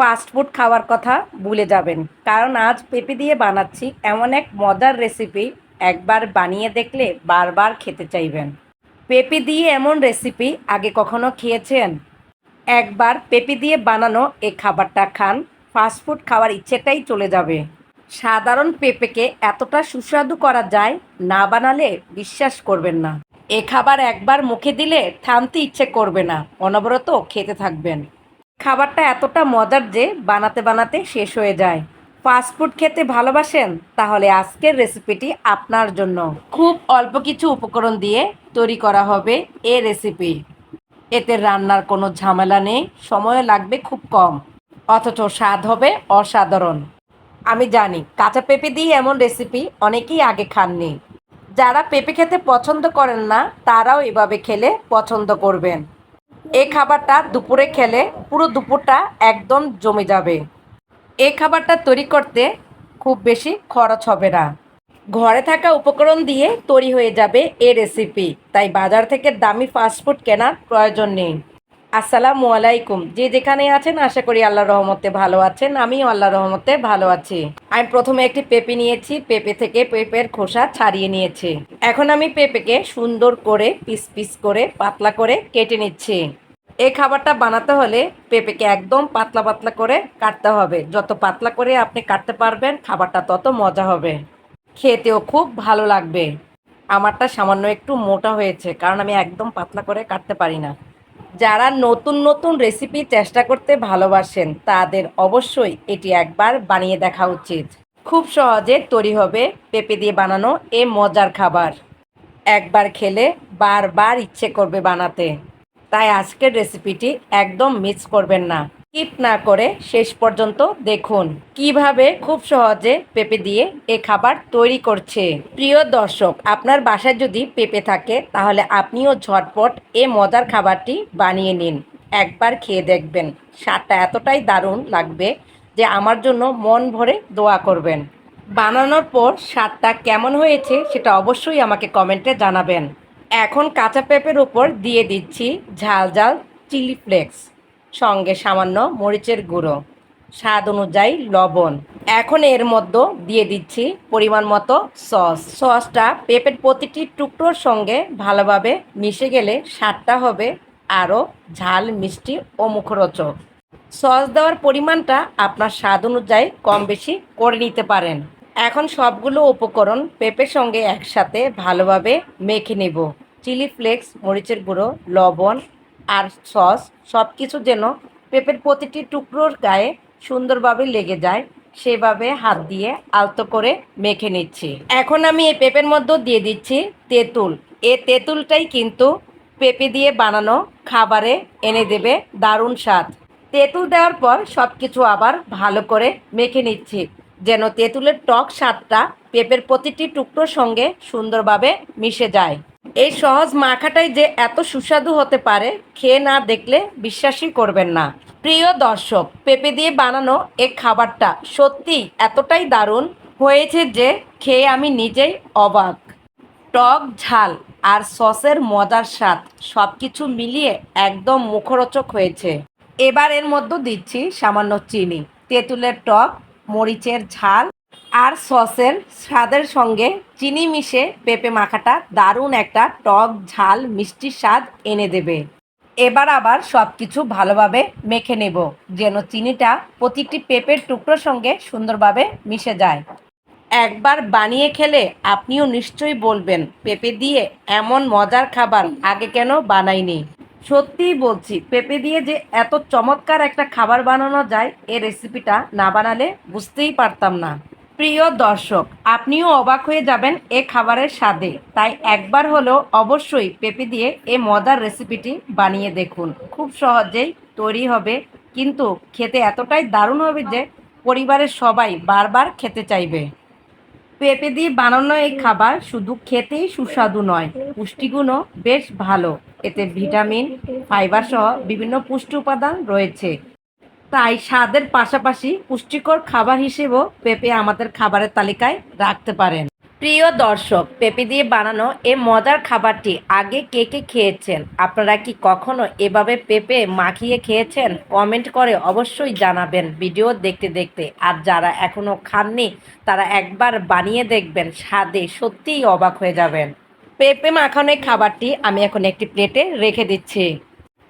Fast food খাওয়ার কথা ভুলে যাবেন, কারণ আজ পেঁপে দিয়ে বানাচ্ছি এমন এক মজার রেসিপি, একবার বানিয়ে দেখলে বারবার খেতে চাইবেন। পেঁপে দিয়ে এমন রেসিপি আগে কখনো খেয়েছেন? একবার পেঁপে দিয়ে বানানো এই খাবারটা খান, ফাস্ট ফুড খাওয়ার ইচ্ছেটাই চলে যাবে। সাধারণ পেঁপেকে এতটা সুস্বাদু করা যায়, না বানালে বিশ্বাস করবেন না। এ খাবার একবার মুখে দিলে থামতে ইচ্ছে করবে না, অনবরত খেতে থাকবেন। খাবারটা এতটা মজার যে বানাতে বানাতে শেষ হয়ে যায়। ফাস্ট ফুড খেতে ভালোবাসেন? তাহলে আজকের রেসিপিটি আপনার জন্য। খুব অল্প কিছু উপকরণ দিয়ে তৈরি করা হবে এই রেসিপি। এতে রান্নার কোনো ঝামেলা নেই, সময় লাগবে খুব কম, অথচ স্বাদ হবে অসাধারণ। আমি জানি কাঁচা পেঁপে দিয়ে এমন রেসিপি অনেকেই আগে খাননি। যারা পেঁপে খেতে পছন্দ করেন না, তারাও এভাবে খেলে পছন্দ করবেন। এই খাবারটা দুপুরে খেলে পুরো দুপুরটা একদম জমে যাবে। এই খাবারটা তৈরি করতে খুব বেশি খরচ হবে না। ঘরে থাকা উপকরণ দিয়ে তৈরি হয়ে যাবে এই রেসিপি, তাই বাজার থেকে দামি ফাস্টফুড কেনার প্রয়োজন নেই। আসসালামু আলাইকুম, যে যেখানে আছেন আশা করি আল্লাহর রহমতে ভালো আছেন। আমিও আল্লাহর রহমতে ভালো আছি। আমি প্রথমে একটি পেঁপে নিয়েছি, পেঁপে থেকে পেঁপের খোসা ছাড়িয়ে নিয়েছি। এখন আমি পেঁপেকে সুন্দর করে পিস পিস করে পাতলা করে কেটে নিচ্ছি। এই খাবারটা বানাতে হলে পেঁপেকে একদম পাতলা পাতলা করে কাটতে হবে। যত পাতলা করে আপনি কাটতে পারবেন, খাবারটা তত মজা হবে, খেতেও খুব ভালো লাগবে। আমারটা সামান্য একটু মোটা হয়েছে, কারণ আমি একদম পাতলা করে কাটতে পারি না। যারা নতুন নতুন রেসিপি চেষ্টা করতে ভালোবাসেন, তাদের অবশ্যই এটি একবার বানিয়ে দেখা উচিত। খুব সহজে তৈরি হবে পেঁপে দিয়ে বানানো এই মজার খাবার। একবার খেলে বারবার ইচ্ছে করবে বানাতে। তাই আজকের রেসিপিটি একদম মিস করবেন না। স্কিপ না করে শেষ পর্যন্ত দেখুন কিভাবে খুব সহজে পেঁপে দিয়ে এ খাবার তৈরি করছে। প্রিয় দর্শক, আপনার বাসায় যদি পেঁপে থাকে তাহলে আপনিও ঝটপট এ মজার খাবারটি বানিয়ে নিন। একবার খেয়ে দেখবেন, স্বাদটা এতটাই দারুণ লাগবে যে আমার জন্য মন ভরে দোয়া করবেন। বানানোর পর স্বাদটা কেমন হয়েছে সেটা অবশ্যই আমাকে কমেন্টে জানাবেন। এখন কাঁচা পেঁপের উপর দিয়ে দিচ্ছি ঝাল ঝাল চিলি ফ্লেক্স, সঙ্গে সামান্য মরিচের গুঁড়ো, স্বাদ অনুযায়ী লবণ। এখন এর মধ্যে দিয়ে দিচ্ছি পরিমাণ মতো সসটা পেঁপের প্রতিটি টুকরোর সঙ্গে ভালোভাবে মিশে গেলে স্বাদটা হবে আরও ঝাল, মিষ্টি ও মুখরোচক। সস দেওয়ার পরিমাণটা আপনার স্বাদ অনুযায়ী কম বেশি করে নিতে পারেন। এখন সবগুলো উপকরণ পেঁপের সঙ্গে একসাথে ভালোভাবে মেখে নেব। চিলি ফ্লেক্স, মরিচের গুঁড়ো, লবণ আর সস সব কিছু যেন পেঁপের প্রতিটি টুকরোর গায়ে সুন্দরভাবে লেগে যায়, সেভাবে হাত দিয়ে আলতো করে মেখে নিচ্ছি। এখন আমি এই পেঁপের মধ্যে দিয়ে দিচ্ছি তেঁতুল। এই তেঁতুলটাই কিন্তু পেঁপে দিয়ে বানানো খাবারে এনে দেবে দারুণ স্বাদ। তেঁতুল দেওয়ার পর সব কিছু আবার ভালো করে মেখে নিচ্ছি, যেন তেঁতুলের টক স্বাদটা পেঁপের প্রতিটি টুকরোর সঙ্গে সুন্দরভাবে মিশে যায়। এই সহজ মাখাটাই যে এত সুস্বাদু হতে পারে, খেয়ে না দেখলে বিশ্বাসই করবেন না। প্রিয় দর্শক, পেঁপে দিয়ে বানানো এই খাবারটা সত্যি এতটাই দারুণ হয়েছে যে খেয়ে আমি নিজেই অবাক। টক, ঝাল আর সসের মজার স্বাদ সব কিছু মিলিয়ে একদম মুখরোচক হয়েছে। এবার এর মধ্যে দিচ্ছি সামান্য চিনি। তেঁতুলের টক, মরিচের ঝাল আর সসের স্বাদের সঙ্গে চিনি মিশে পেঁপে মাখাটা দারুণ একটা টক, ঝাল, মিষ্টি স্বাদ এনে দেবে। এবার আবার সব কিছু ভালোভাবে মেখে নেব, যেন চিনিটা প্রতিটি পেঁপের টুকরোর সঙ্গে সুন্দরভাবে মিশে যায়। একবার বানিয়ে খেলে আপনিও নিশ্চয়ই বলবেন, পেঁপে দিয়ে এমন মজার খাবার আগে কেন বানাইনি। সত্যিই বলছি, পেঁপে দিয়ে যে এত চমৎকার একটা খাবার বানানো যায়, এই রেসিপিটা না বানালে বুঝতেই পারতাম না। প্রিয় দর্শক, আপনিও অবাক হয়ে যাবেন এ খাবারের স্বাদে। তাই একবার হলেও অবশ্যই পেঁপে দিয়ে এই মজার রেসিপিটি বানিয়ে দেখুন। খুব সহজেই তৈরি হবে, কিন্তু খেতে এতটাই দারুণ হবে যে পরিবারের সবাই বারবার খেতে চাইবে। পেঁপে দিয়ে বানানো এই খাবার শুধু খেতেই সুস্বাদু নয়, পুষ্টিগুণও বেশ ভালো। এতে ভিটামিন, ফাইবার সহ বিভিন্ন পুষ্টি উপাদান রয়েছে। তাই স্বাদের পাশাপাশি পুষ্টিকর খাবার হিসেবেও পেঁপে আমাদের খাবারের তালিকায় রাখতে পারেন। প্রিয় দর্শক, পেঁপে দিয়ে বানানো এই মজার খাবারটি আগে কে কে খেয়েছেন? আপনারা কি কখনো এভাবে পেঁপে মাখিয়ে খেয়েছেন? কমেন্ট করে অবশ্যই জানাবেন ভিডিও দেখতে দেখতে। আর যারা এখনো খাননি তারা একবার বানিয়ে দেখবেন, স্বাদে সত্যিই অবাক হয়ে যাবেন। পেঁপে মাখানো এই খাবারটি আমি এখন একটি প্লেটে রেখে দিচ্ছি।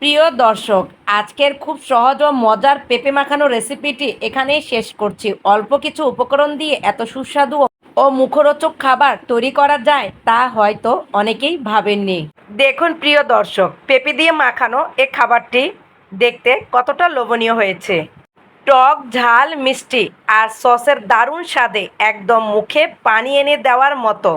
প্রিয় দর্শক, আজকের খুব সহজ ও মজার পেঁপে মাখানো রেসিপিটি এখানেই শেষ করছি। অল্প কিছু উপকরণ দিয়ে এত সুস্বাদু ও মুখরোচক খাবার তৈরি করা যায় তা হয়তো অনেকেই ভাবেননি। দেখুন প্রিয় দর্শক, পেঁপে দিয়ে মাখানো এই খাবারটি দেখতে কতটা লোভনীয় হয়েছে। টক ঝাল মিষ্টি আর সসের দারুণ স্বাদে একদম মুখে পানি এনে দেওয়ার মতো।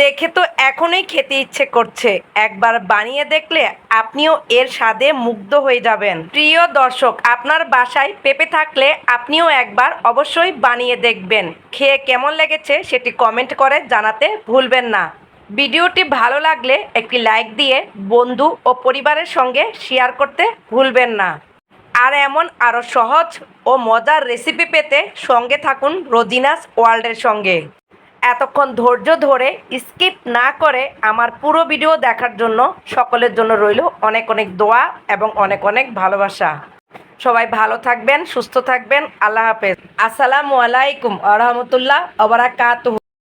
দেখে তো এখনই খেতে ইচ্ছে করছে। একবার বানিয়ে দেখলে আপনিও এর স্বাদে মুগ্ধ হয়ে যাবেন। প্রিয় দর্শক, আপনার বাসায় পেঁপে থাকলে আপনিও একবার অবশ্যই বানিয়ে দেখবেন। খেয়ে কেমন লেগেছে সেটি কমেন্ট করে জানাতে ভুলবেন না। ভিডিওটি ভালো লাগলে একটি লাইক দিয়ে বন্ধু ও পরিবারের সঙ্গে শেয়ার করতে ভুলবেন না। আর এমন আরও সহজ ও মজার রেসিপি পেতে সঙ্গে থাকুন রোজিনাস ওয়ার্ল্ডের সঙ্গে। এতক্ষণ ধৈর্য ধরে স্কিপ না করে আমার পুরো ভিডিও দেখার জন্য সকলের জন্য রইল অনেক অনেক দোয়া এবং অনেক অনেক ভালোবাসা। সবাই ভালো থাকবেন, সুস্থ থাকবেন। আল্লাহ হাফেজ। আসসালামু আলাইকুম ওয়া রাহমাতুল্লাহ ওয়া বারাকাতুহু।